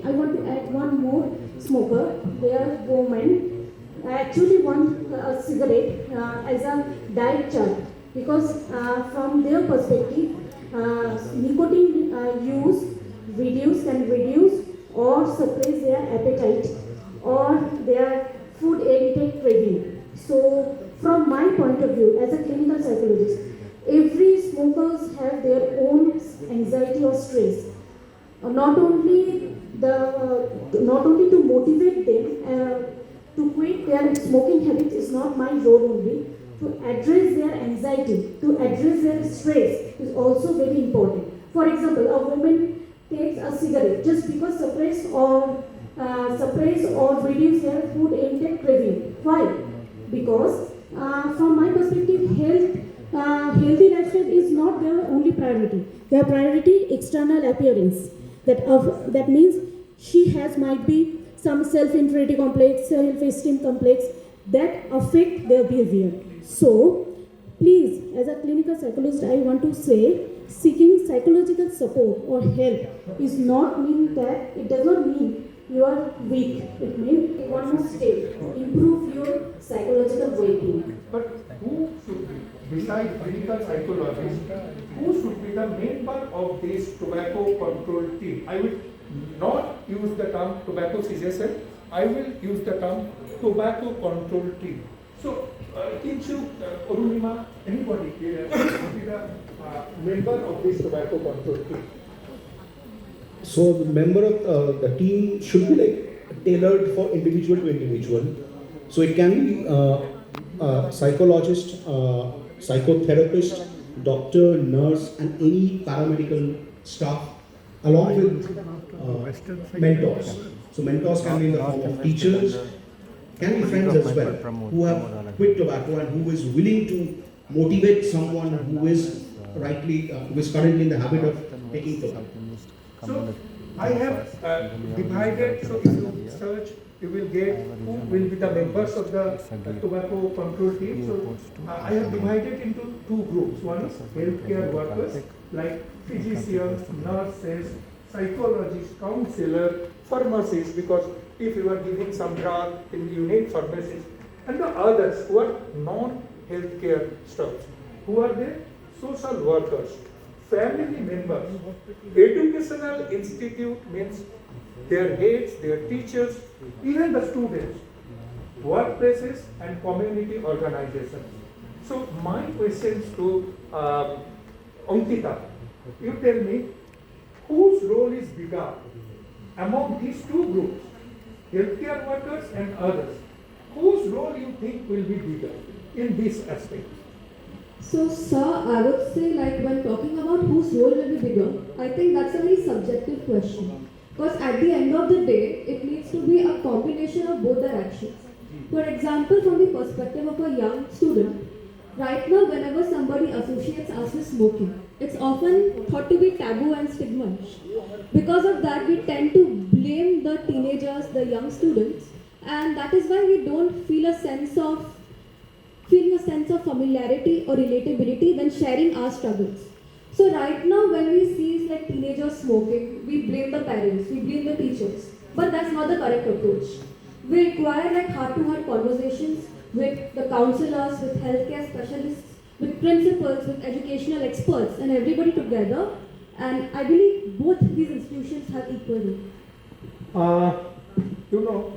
I want to add one more smoker. They are women. I actually want a cigarette as a diet chart because from their perspective, nicotine use can reduce or suppress their appetite or their food intake craving. So, from my point of view, as a clinical psychologist, every smokers have their own anxiety or stress. Not only to motivate them to quit their smoking habits is not my role only. To address their anxiety, to address their stress is also very important. For example, a woman takes a cigarette just because suppress or reduce their food intake craving. Why? Because from my perspective, healthy lifestyle is not their only priority. Their priority external appearance. That means she has might be some self-inferiority complex, self-esteem complex that affect their behavior. So, please, as a clinical psychologist, I want to say seeking psychological support or help is not mean that it does not mean you are weak. It means one more step, improve your psychological well-being. But who should be, besides clinical psychologists, who should be the member of this tobacco control team? I will not use the term tobacco cessation, I will use the term tobacco control team. So, Kinchu, Arunima, anybody here should be the member of this tobacco control team? So the member of the team should be like tailored for individual to individual. So it can be psychologist, psychotherapist, doctor, nurse, and any paramedical staff, along with mentors. So mentors can be in the form of teachers, can be friends as well, who have quit tobacco and who is willing to motivate someone who is who is currently in the habit of taking tobacco. So I have divided, so if you search, you will get who will be the members of the tobacco control team. So I have divided into two groups. One is healthcare workers like physicians, nurses, psychologists, counselor, pharmacists, because if you are giving some drug, then you need pharmacists, and the others who are non-healthcare staffs. Who are they? Social workers, family members. Educational institute means their heads, their teachers, even the students, workplaces and community organizations. So my questions to Ankita, you tell me whose role is bigger among these two groups, healthcare workers and others? Whose role you think will be bigger in this aspect? So, sir, I would say, like, when talking about whose role will be bigger, I think that's a very subjective question. Because at the end of the day, it needs to be a combination of both their actions. For example, from the perspective of a young student, right now, whenever somebody associates us with smoking, it's often thought to be taboo and stigma. Because of that, we tend to blame the teenagers, the young students, and that is why we don't feel a sense of familiarity or relatability when sharing our struggles. So right now when we see like teenagers smoking, we blame the parents, we blame the teachers. But that's not the correct approach. We require like heart-to-heart conversations with the counselors, with healthcare specialists, with principals, with educational experts and everybody together. And I believe both these institutions have equal role. You know,